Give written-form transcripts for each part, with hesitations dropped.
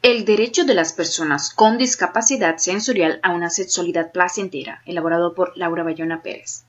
El derecho de las personas con discapacidad sensorial a una sexualidad placentera, elaborado por Laura Bayona Pérez.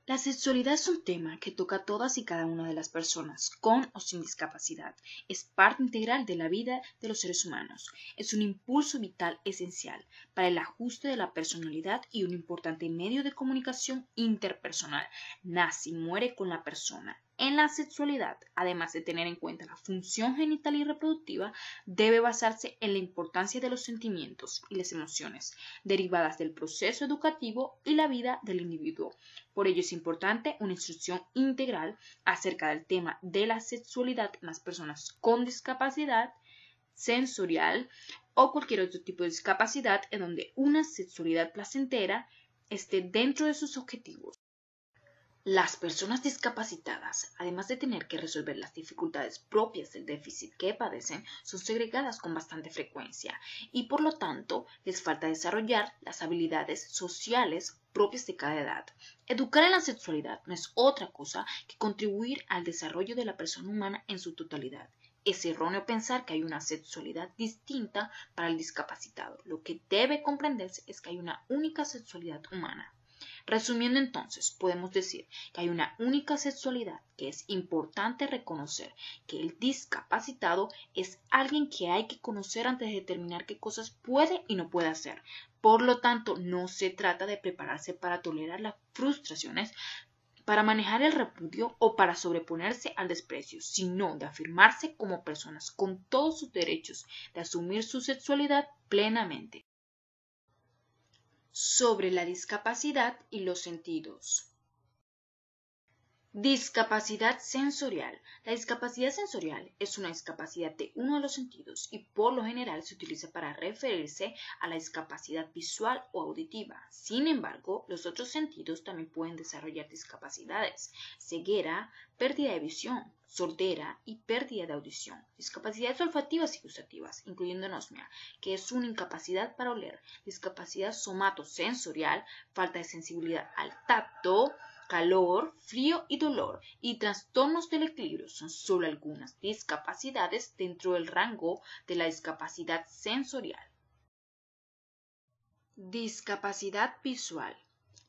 La sexualidad es un tema que toca a todas y cada una de las personas, con o sin discapacidad. Es parte integral de la vida de los seres humanos. Es un impulso vital esencial para el ajuste de la personalidad y un importante medio de comunicación interpersonal. Nace y muere con la persona. En la sexualidad, además de tener en cuenta la función genital y reproductiva, debe basarse en la importancia de los sentimientos y las emociones derivadas del proceso educativo y la vida del individuo. Por ello es importante una instrucción integral acerca del tema de la sexualidad en las personas con discapacidad sensorial o cualquier otro tipo de discapacidad en donde una sexualidad placentera esté dentro de sus objetivos. Las personas discapacitadas, además de tener que resolver las dificultades propias del déficit que padecen, son segregadas con bastante frecuencia y por lo tanto les falta desarrollar las habilidades sociales propias de cada edad. Educar en la sexualidad no es otra cosa que contribuir al desarrollo de la persona humana en su totalidad. Es erróneo pensar que hay una sexualidad distinta para el discapacitado. Lo que debe comprenderse es que hay una única sexualidad humana. Resumiendo entonces, podemos decir que hay una única sexualidad, que es importante reconocer que el discapacitado es alguien que hay que conocer antes de determinar qué cosas puede y no puede hacer. Por lo tanto, no se trata de prepararse para tolerar las frustraciones, para manejar el repudio o para sobreponerse al desprecio, sino de afirmarse como personas con todos sus derechos de asumir su sexualidad plenamente. Sobre la discapacidad y los sentidos. Discapacidad sensorial. La discapacidad sensorial es una discapacidad de uno de los sentidos y por lo general se utiliza para referirse a la discapacidad visual o auditiva. Sin embargo, los otros sentidos también pueden desarrollar discapacidades: ceguera, pérdida de visión, sordera y pérdida de audición. Discapacidades olfativas y gustativas, incluyendo anosmia, que es una incapacidad para oler. Discapacidad somatosensorial, falta de sensibilidad al tacto, calor, frío y dolor, y trastornos del equilibrio son solo algunas discapacidades dentro del rango de la discapacidad sensorial. Discapacidad visual.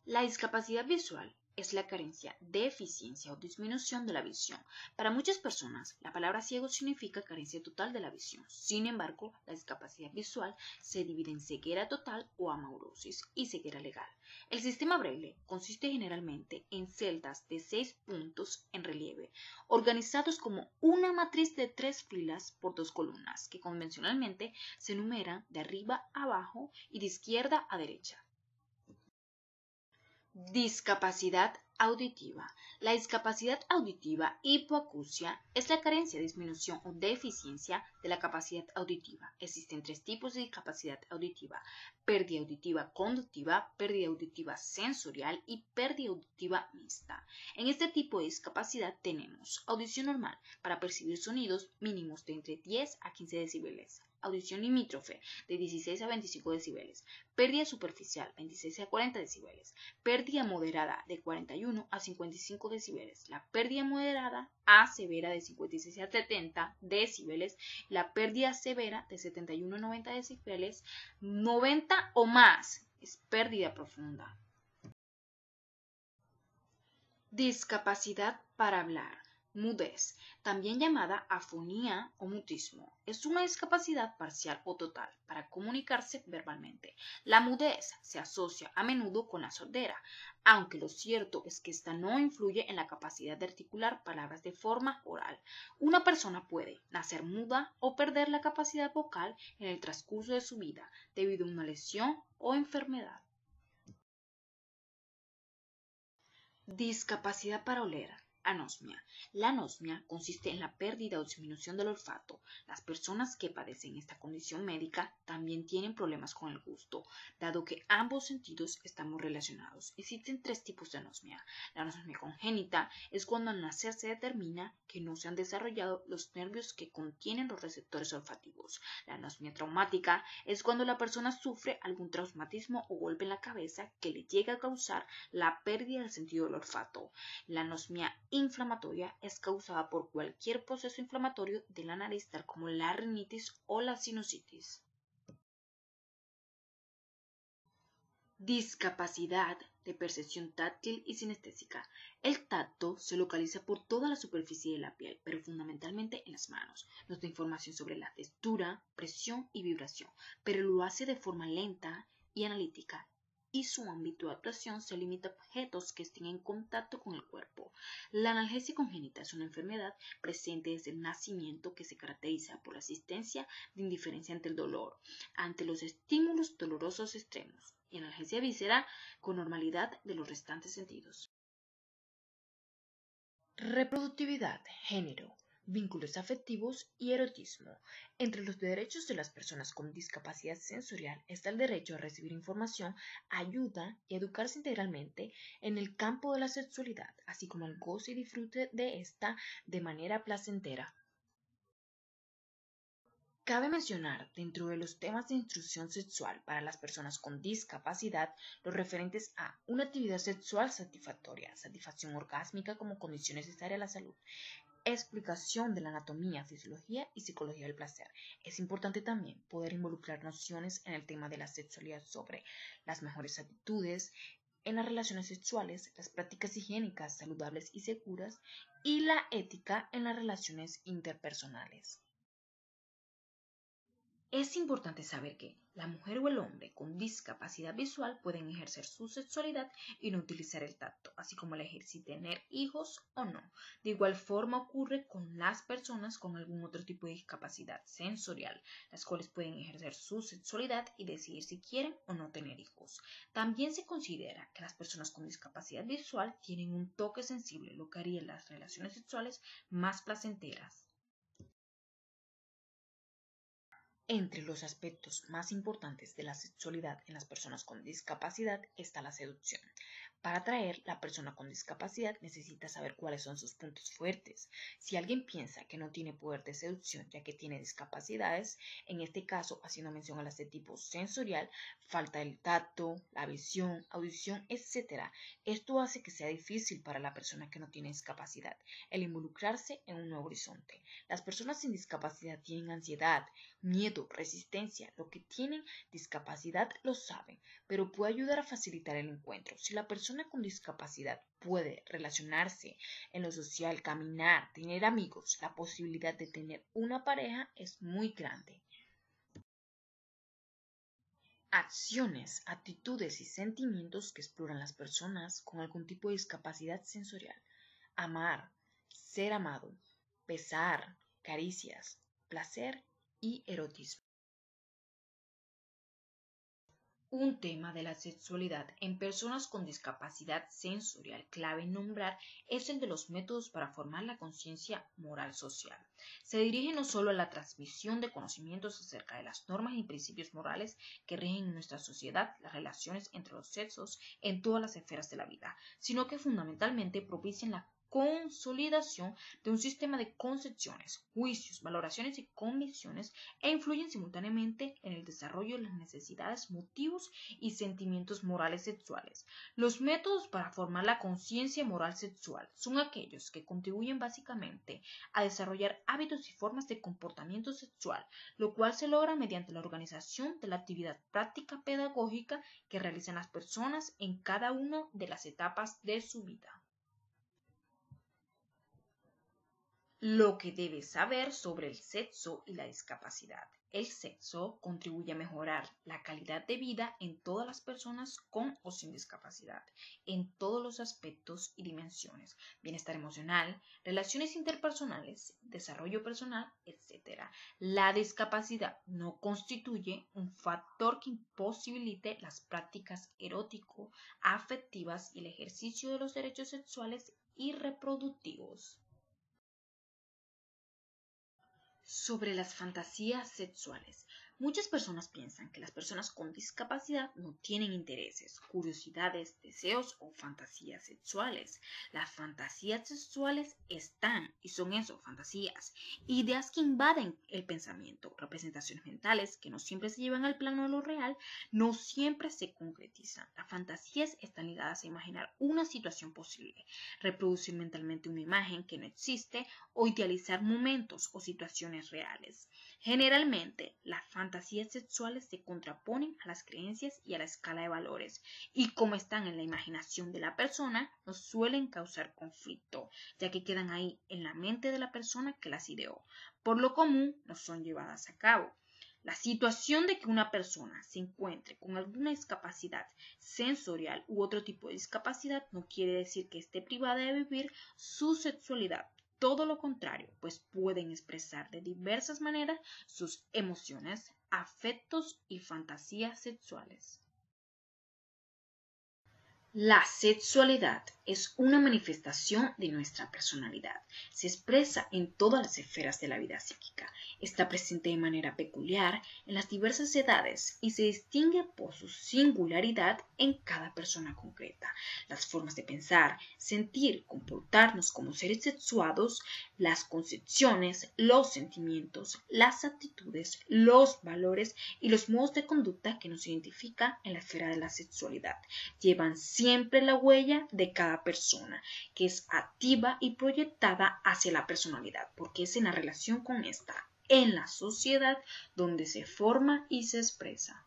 La discapacidad visual es la carencia, deficiencia o disminución de la visión. Para muchas personas, la palabra ciego significa carencia total de la visión. Sin embargo, la discapacidad visual se divide en ceguera total o amaurosis y ceguera legal. El sistema Braille consiste generalmente en celdas de 6 puntos en relieve, organizados como una matriz de 3 filas por 2 columnas, que convencionalmente se numeran de arriba a abajo y de izquierda a derecha. Discapacidad auditiva. La discapacidad auditiva hipoacusia es la carencia, disminución o deficiencia de la capacidad auditiva. Existen 3 tipos de discapacidad auditiva: pérdida auditiva conductiva, pérdida auditiva sensorial y pérdida auditiva mixta. En este tipo de discapacidad tenemos audición normal para percibir sonidos mínimos de entre 10 a 15 decibeles. Audición limítrofe de 16 a 25 decibeles, pérdida superficial 26 a 40 decibeles, pérdida moderada de 41 a 55 decibeles, la pérdida moderada a severa de 56 a 70 decibeles, la pérdida severa de 71 a 90 decibeles, 90 o más es pérdida profunda. Discapacidad para hablar. Mudez, también llamada afonía o mutismo, es una discapacidad parcial o total para comunicarse verbalmente. La mudez se asocia a menudo con la sordera, aunque lo cierto es que esta no influye en la capacidad de articular palabras de forma oral. Una persona puede nacer muda o perder la capacidad vocal en el transcurso de su vida debido a una lesión o enfermedad. Discapacidad para oler. Anosmia. La anosmia consiste en la pérdida o disminución del olfato. Las personas que padecen esta condición médica también tienen problemas con el gusto, dado que ambos sentidos están muy relacionados. Existen 3 tipos de anosmia. La anosmia congénita es cuando al nacer se determina que no se han desarrollado los nervios que contienen los receptores olfativos. La anosmia traumática es cuando la persona sufre algún traumatismo o golpe en la cabeza que le llega a causar la pérdida del sentido del olfato. La anosmia inflamatoria es causada por cualquier proceso inflamatorio de la nariz, tal como la rinitis o la sinusitis. Discapacidad de percepción táctil y sinestésica. El tacto se localiza por toda la superficie de la piel, pero fundamentalmente en las manos. Nos da información sobre la textura, presión y vibración, pero lo hace de forma lenta y analítica, y su ámbito de actuación se limita a objetos que estén en contacto con el cuerpo. La analgesia congénita es una enfermedad presente desde el nacimiento que se caracteriza por la existencia de indiferencia ante el dolor, ante los estímulos dolorosos extremos, y analgesia víscera con normalidad de los restantes sentidos. Reproductividad, género, vínculos afectivos y erotismo. Entre los derechos de las personas con discapacidad sensorial está el derecho a recibir información, ayuda y educarse integralmente en el campo de la sexualidad, así como el goce y disfrute de esta de manera placentera. Cabe mencionar, dentro de los temas de instrucción sexual para las personas con discapacidad, los referentes a una actividad sexual satisfactoria, satisfacción orgásmica como condición necesaria a la salud, explicación de la anatomía, fisiología y psicología del placer. Es importante también poder involucrar nociones en el tema de la sexualidad sobre las mejores actitudes en las relaciones sexuales, las prácticas higiénicas saludables y seguras y la ética en las relaciones interpersonales. Es importante saber que la mujer o el hombre con discapacidad visual pueden ejercer su sexualidad y no utilizar el tacto, así como elegir si tener hijos o no. De igual forma ocurre con las personas con algún otro tipo de discapacidad sensorial, las cuales pueden ejercer su sexualidad y decidir si quieren o no tener hijos. También se considera que las personas con discapacidad visual tienen un toque sensible, lo que haría las relaciones sexuales más placenteras. Entre los aspectos más importantes de la sexualidad en las personas con discapacidad está la seducción. Para atraer, la persona con discapacidad necesita saber cuáles son sus puntos fuertes. Si alguien piensa que no tiene poder de seducción ya que tiene discapacidades, en este caso, haciendo mención a las de tipo sensorial, falta el tacto, la visión, audición, etc. Esto hace que sea difícil para la persona que no tiene discapacidad el involucrarse en un nuevo horizonte. Las personas sin discapacidad tienen ansiedad, miedo, resistencia. Lo que tienen discapacidad lo saben, pero puede ayudar a facilitar el encuentro. Si la persona con discapacidad puede relacionarse en lo social, caminar, tener amigos, la posibilidad de tener una pareja es muy grande. Acciones, actitudes y sentimientos que exploran las personas con algún tipo de discapacidad sensorial. Amar, ser amado, besar, caricias, placer y erotismo. Un tema de la sexualidad en personas con discapacidad sensorial clave en nombrar es el de los métodos para formar la conciencia moral social. Se dirige no solo a la transmisión de conocimientos acerca de las normas y principios morales que rigen en nuestra sociedad las relaciones entre los sexos en todas las esferas de la vida, sino que fundamentalmente propician la consolidación de un sistema de concepciones, juicios, valoraciones y convicciones e influyen simultáneamente en el desarrollo de las necesidades, motivos y sentimientos morales sexuales. Los métodos para formar la conciencia moral sexual son aquellos que contribuyen básicamente a desarrollar hábitos y formas de comportamiento sexual, lo cual se logra mediante la organización de la actividad práctica pedagógica que realizan las personas en cada una de las etapas de su vida. Lo que debes saber sobre el sexo y la discapacidad. El sexo contribuye a mejorar la calidad de vida en todas las personas con o sin discapacidad, en todos los aspectos y dimensiones, bienestar emocional, relaciones interpersonales, desarrollo personal, etc. La discapacidad no constituye un factor que imposibilite las prácticas erótico, afectivas y el ejercicio de los derechos sexuales y reproductivos. Sobre las fantasías sexuales. Muchas personas piensan que las personas con discapacidad no tienen intereses, curiosidades, deseos o fantasías sexuales. Las fantasías sexuales están y son eso, fantasías, ideas que invaden el pensamiento, representaciones mentales que no siempre se llevan al plano de lo real, no siempre se concretizan. Las fantasías están ligadas a imaginar una situación posible, reproducir mentalmente una imagen que no existe o idealizar momentos o situaciones reales. Generalmente, las fantasías sexuales se contraponen a las creencias y a la escala de valores, y como están en la imaginación de la persona, no suelen causar conflicto, ya que quedan ahí en la mente de la persona que las ideó. Por lo común, no son llevadas a cabo. La situación de que una persona se encuentre con alguna discapacidad sensorial u otro tipo de discapacidad no quiere decir que esté privada de vivir su sexualidad. Todo lo contrario, pues pueden expresar de diversas maneras sus emociones, afectos y fantasías sexuales. La sexualidad es una manifestación de nuestra personalidad. Se expresa en todas las esferas de la vida psíquica. Está presente de manera peculiar en las diversas edades y se distingue por su singularidad en cada persona concreta. Las formas de pensar, sentir, comportarnos como seres sexuados, las concepciones, los sentimientos, las actitudes, los valores y los modos de conducta que nos identifican en la esfera de la sexualidad llevan siempre la huella de cada persona, que es activa y proyectada hacia la personalidad, porque es en la relación con esta, en la sociedad, donde se forma y se expresa.